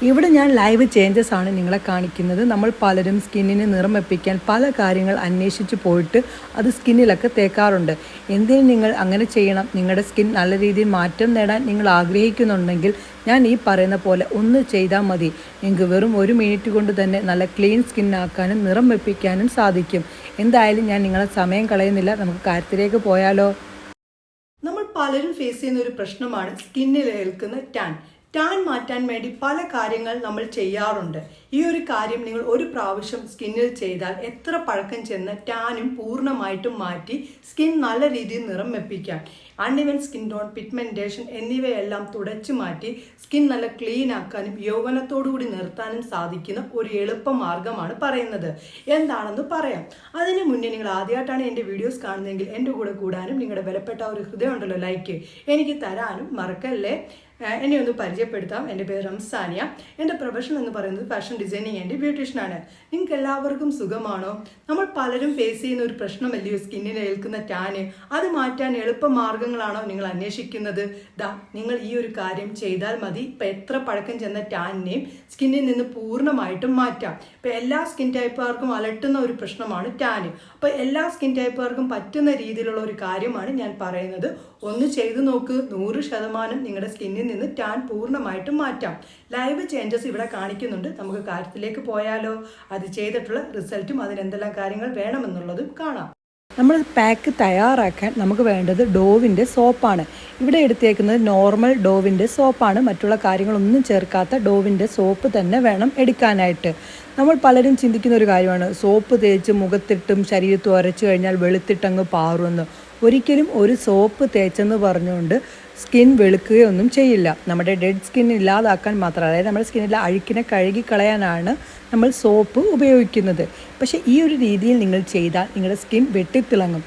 ഇവിടെ ഞാൻ live changes ആണ് നിങ്ങളെ കാണിക്കുന്നത്. നമ്മൾ പലരും സ്കിന്നിന് നിറം വെപ്പിക്കാൻ പല കാര്യങ്ങൾ അന്വേഷിച്ച് പോയിട്ട് അത് സ്കിന്നിലൊക്കെ തേക്കാറുണ്ട്. എന്തിന് നിങ്ങൾ അങ്ങനെ ചെയ്യണം? നിങ്ങളുടെ സ്കിൻ നല്ല രീതിയിൽ മാറ്റം നേടാൻ നിങ്ങൾ ആഗ്രഹിക്കുന്നുണ്ടെങ്കിൽ ഞാൻ ഈ പറയുന്ന പോലെ ഒന്ന് ചെയ്താൽ മതി. നിങ്ങൾക്ക് വെറും 1 മിനിറ്റ് കൊണ്ട് തന്നെ നല്ല ക്ലീൻ സ്കിന്നാക്കാനും നിറം വെപ്പിക്കാനും സാധിക്കും. എന്തായാലും ഞാൻ നിങ്ങളെ സമയം കളയുന്നില്ല, നമുക്ക് കാര്യത്തിലേക്ക് പോയാലോ. നമ്മൾ പലരും ഫേസ് ചെയ്യുന്ന ഒരു പ്രശ്നമാണ് സ്കിന്നിൽ ഏൽക്കുന്ന ടാൻ മാറ്റാൻ വേണ്ടി പല കാര്യങ്ങൾ നമ്മൾ ചെയ്യാറുണ്ട്. ഈ ഒരു കാര്യം നിങ്ങൾ ഒരു പ്രാവശ്യം സ്കിന്നിൽ ചെയ്താൽ എത്ര പഴക്കം ചെന്ന് ടാനും പൂർണ്ണമായിട്ടും മാറ്റി സ്കിൻ നല്ല രീതിയിൽ നിറം വെപ്പിക്കാം. അൺഇവൻ സ്കിൻ ടോൺ, പിഗ്മെന്റേഷൻ എന്നിവയെല്ലാം തുടച്ചു മാറ്റി സ്കിൻ നല്ല ക്ലീൻ ആക്കാനും യൗവനത്തോടുകൂടി നിർത്താനും സാധിക്കുന്ന ഒരു എളുപ്പ മാർഗമാണ് പറയുന്നത്. എന്താണെന്ന് പറയാം. അതിന് മുന്നേ നിങ്ങൾ ആദ്യമായിട്ടാണ് എൻ്റെ വീഡിയോസ് കാണുന്നതെങ്കിൽ എൻ്റെ കൂടെ കൂടാനും നിങ്ങളുടെ വിലപ്പെട്ട ഒരു ഹൃദയം ഉണ്ടല്ലോ ലൈക്ക് എനിക്ക് തരാനും മറക്കല്ലേ. എന്നെ ഒന്ന് പരിചയപ്പെടുത്താം. എൻ്റെ പേര് റംസാനിയ. എൻ്റെ പ്രൊഫഷൻ എന്ന് പറയുന്നത് ഫാഷൻ ഡിസൈനിങ് ആൻഡ് ബ്യൂട്ടീഷ്യനാണ്. നിങ്ങൾക്ക് എല്ലാവർക്കും സുഖമാണോ? നമ്മൾ പലരും ഫേസ് ചെയ്യുന്ന ഒരു പ്രശ്നമല്ലയോ സ്കിന്നിൽ ഏൽക്കുന്ന ടാന്? അത് മാറ്റാൻ എളുപ്പ മാർഗങ്ങളാണോ നിങ്ങൾ അന്വേഷിക്കുന്നത്? നിങ്ങൾ ഈ ഒരു കാര്യം ചെയ്താൽ മതി. ഇപ്പം എത്ര പഴക്കം ചെന്ന ടാനിനെയും സ്കിന്നിൽ നിന്ന് പൂർണ്ണമായിട്ടും മാറ്റാം. ഇപ്പം എല്ലാ സ്കിൻ ടൈപ്പുകാർക്കും അലട്ടുന്ന ഒരു പ്രശ്നമാണ് ടാന്. അപ്പോൾ എല്ലാ സ്കിൻ ടൈപ്പുകാർക്കും പറ്റുന്ന രീതിയിലുള്ള ഒരു കാര്യമാണ് ഞാൻ പറയുന്നത്. ഒന്ന് ചെയ്തു നോക്ക്, 100% നിങ്ങളുടെ സ്കിന്നിൽ നിന്ന് ടാൻ പൂർണ്ണമായിട്ടും മാറ്റാം. ലൈവ് ചേഞ്ചസ് ഇവിടെ കാണിക്കുന്നുണ്ട്. നമുക്ക് കാര്യത്തിലേക്ക് പോയാലോ. അത് ചെയ്തിട്ടുള്ള റിസൾട്ടും അതിനെന്തെല്ലാം കാര്യങ്ങൾ വേണമെന്നുള്ളതും കാണാം. നമ്മൾ പാക്ക് തയ്യാറാക്കാൻ നമുക്ക് വേണ്ടത് ഡോവിൻ്റെ സോപ്പാണ്. ഇവിടെ എടുത്തേക്കുന്നത് നോർമൽ ഡോവിൻ്റെ സോപ്പാണ്. മറ്റുള്ള കാര്യങ്ങളൊന്നും ചേർക്കാത്ത ഡോവിൻ്റെ സോപ്പ് തന്നെ വേണം എടുക്കാനായിട്ട്. നമ്മൾ പലരും ചിന്തിക്കുന്ന ഒരു കാര്യമാണ് സോപ്പ് തേച്ച് മുഖത്തിട്ടും ശരീരത്ത് ഉരച്ചു കഴിഞ്ഞാൽ വെളുത്തിട്ടങ്ങ് പാറുമെന്ന്. ഒരിക്കലും ഒരു സോപ്പ് തേച്ചെന്ന് പറഞ്ഞുകൊണ്ട് സ്കിൻ വെളുക്കുകയൊന്നും ചെയ്യില്ല. നമ്മുടെ ഡെഡ് സ്കിൻ ഇല്ലാതാക്കാൻ മാത്രം, അതായത് നമ്മുടെ സ്കിന്നിലെ അഴുക്കിനെ കഴുകിക്കളയാനാണ് നമ്മൾ സോപ്പ് ഉപയോഗിക്കുന്നത്. പക്ഷേ ഈ ഒരു രീതിയിൽ നിങ്ങൾ ചെയ്താൽ നിങ്ങളുടെ സ്കിൻ വെട്ടിത്തിളങ്ങും.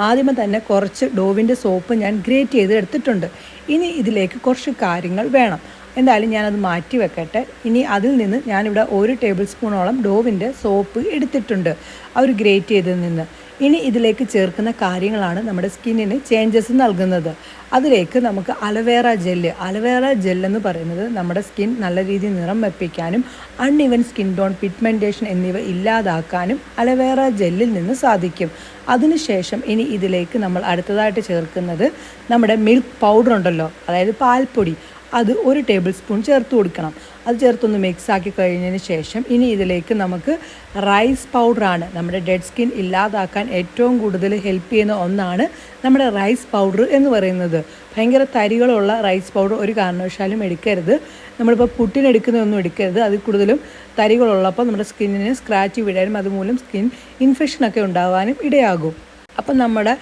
ആദ്യമേ തന്നെ കുറച്ച് ഡോവിൻ്റെ സോപ്പ് ഞാൻ ഗ്രേറ്റ് ചെയ്ത് എടുത്തിട്ടുണ്ട്. ഇനി ഇതിലേക്ക് കുറച്ച് കാര്യങ്ങൾ വേണം. എന്തായാലും ഞാനത് മാറ്റി വെക്കട്ടെ. ഇനി അതിൽ നിന്ന് ഞാനിവിടെ 1 ടേബിൾ സ്പൂണോളം ഡോവിൻ്റെ സോപ്പ് എടുത്തിട്ടുണ്ട് ആ ഒരു ഗ്രേറ്റ് ചെയ്തതിൽ നിന്ന്. ഇനി ഇതിലേക്ക് ചേർക്കുന്ന കാര്യങ്ങളാണ് നമ്മുടെ സ്കിന്നിന് ചേഞ്ചസ് നൽകുന്നത്. അതിലേക്ക് നമുക്ക് അലവേറ ജെല്ലെന്ന് പറയുന്നത് നമ്മുടെ സ്കിൻ നല്ല രീതിയിൽ നിറം വെപ്പിക്കാനും അൺഇവൻ സ്കിൻ ടോൺ, പിഗ്മെന്റേഷൻ എന്നിവ ഇല്ലാതാക്കാനും അലവേറ ജെല്ലിൽ നിന്ന് സാധിക്കും. അതിനുശേഷം ഇനി ഇതിലേക്ക് നമ്മൾ അടുത്തതായിട്ട് ചേർക്കുന്നത് നമ്മുടെ മിൽക്ക് പൗഡർ ഉണ്ടല്ലോ, അതായത് പാൽപ്പൊടി. അത് 1 ടേബിൾ സ്പൂൺ ചേർത്ത് കൊടുക്കണം. അത് ചേർത്തൊന്ന് മിക്സ് ആക്കി കഴിഞ്ഞതിന് ശേഷം ഇനി ഇതിലേക്ക് നമുക്ക് റൈസ് പൗഡറാണ്. നമ്മുടെ ഡെഡ് സ്കിൻ ഇല്ലാതാക്കാൻ ഏറ്റവും കൂടുതൽ ഹെൽപ്പ് ചെയ്യുന്ന ഒന്നാണ് നമ്മുടെ റൈസ് പൗഡർ എന്ന് പറയുന്നത്. ഭയങ്കര തരികളുള്ള റൈസ് പൗഡർ ഒരു കാരണവശാലും എടുക്കരുത്. നമ്മളിപ്പോൾ പുട്ടിനെടുക്കുന്നതൊന്നും എടുക്കരുത്. അതിൽ കൂടുതലും തരികളുള്ളപ്പോൾ നമ്മുടെ സ്കിന്നിന് സ്ക്രാച്ച് വീഴാനും അതുമൂലം സ്കിൻ ഇൻഫെക്ഷനൊക്കെ ഉണ്ടാകാനും ഇടയാകും. അപ്പം നമ്മുടെ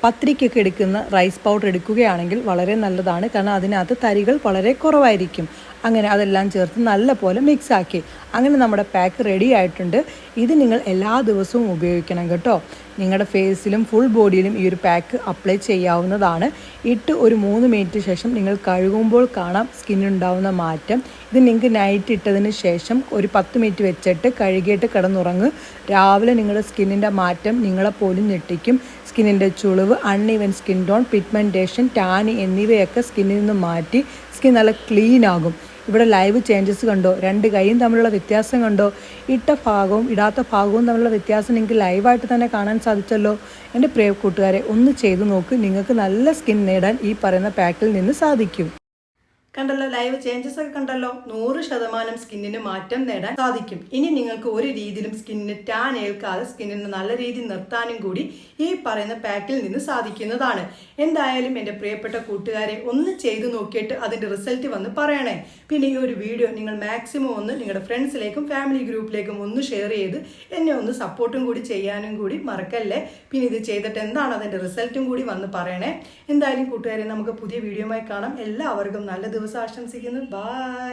പത്രിക്കൊക്കെ എടുക്കുന്ന റൈസ് പൗഡർ എടുക്കുകയാണെങ്കിൽ വളരെ നല്ലതാണ്. കാരണം അതിനകത്ത് തരികൾ വളരെ കുറവായിരിക്കും. അങ്ങനെ അതെല്ലാം ചേർത്ത് നല്ല പോലെ മിക്സാക്കി അങ്ങനെ നമ്മുടെ പാക്ക് റെഡി ആയിട്ടുണ്ട്. ഇത് നിങ്ങൾ എല്ലാ ദിവസവും ഉപയോഗിക്കണം കേട്ടോ. നിങ്ങളുടെ ഫേസിലും ഫുൾ ബോഡിയിലും ഈ ഒരു പാക്ക് അപ്ലൈ ചെയ്യാവുന്നതാണ്. ഇട്ട് ഒരു 3 മിനിറ്റ് ശേഷം നിങ്ങൾ കഴുകുമ്പോൾ കാണാം സ്കിന്നുണ്ടാവുന്ന മാറ്റം. ഇത് നിങ്ങൾക്ക് നൈറ്റ് ഇട്ടതിന് ശേഷം ഒരു 10 മിനിറ്റ് വെച്ചിട്ട് കഴുകിയിട്ട് കിടന്നുറങ്ങ്. രാവിലെ നിങ്ങളുടെ സ്കിന്നിൻ്റെ മാറ്റം നിങ്ങളെപ്പോലും ഞെട്ടിക്കും. സ്കിന്നിൻ്റെ ചുളിവ്, uneven skin tone, pigmentation, tan എന്നിവയൊക്കെ സ്കിന്നിൽ നിന്ന് മാറ്റി സ്കിൻ നല്ല ക്ലീൻ ആകും. ഇവിടെ ലൈവ് ചേഞ്ചസ് കണ്ടോ? 2 കൈയും തമ്മിലുള്ള വ്യത്യാസം കണ്ടോ? ഇട്ട ഭാഗവും ഇടാത്ത ഭാഗവും തമ്മിലുള്ള വ്യത്യാസം നിങ്ങൾക്ക് ലൈവായിട്ട് തന്നെ കാണാൻ സാധിച്ചല്ലോ. എൻ്റെ പ്രിയ കൂട്ടുകാരെ, ഒന്ന് ചെയ്തു നോക്ക്. നിങ്ങൾക്ക് നല്ല സ്കിൻ നേടാൻ ഈ പറയുന്ന പാക്കിൽ നിന്ന് സാധിക്കും. കണ്ടല്ലോ, ലൈവ് ചേഞ്ചസ് ഒക്കെ കണ്ടല്ലോ. 100% സ്കിന്നിന് മാറ്റം നേടാൻ സാധിക്കും. ഇനി നിങ്ങൾക്ക് ഒരു രീതിയിലും സ്കിന്നിന് ടാൻ ഏൽക്കാതെ സ്കിന്നിന് നല്ല രീതിയിൽ നിർത്താനും കൂടി ഈ പറയുന്ന പാക്കിൽ നിന്ന് സാധിക്കുന്നതാണ്. എന്തായാലും എൻ്റെ പ്രിയപ്പെട്ട കൂട്ടുകാരെ, ഒന്ന് ചെയ്തു നോക്കിയിട്ട് അതിൻ്റെ റിസൾട്ട് വന്ന് പറയണേ. പിന്നെ ഈ ഒരു വീഡിയോ നിങ്ങൾ മാക്സിമം ഒന്ന് നിങ്ങളുടെ ഫ്രണ്ട്സിലേക്കും ഫാമിലി ഗ്രൂപ്പിലേക്കും ഒന്ന് ഷെയർ ചെയ്ത് എന്നെ ഒന്ന് സപ്പോർട്ടും കൂടി ചെയ്യാനും കൂടി മറക്കല്ലേ. പിന്നെ ഇത് ചെയ്തിട്ട് എന്താണ് അതിൻ്റെ റിസൾട്ടും കൂടി വന്ന് പറയണേ. എന്തായാലും കൂട്ടുകാരെ, നമുക്ക് പുതിയ വീഡിയോയുമായി കാണാം. എല്ലാവർക്കും നല്ല ദിവസം ആശംസിക്കുന്നു. ബൈ.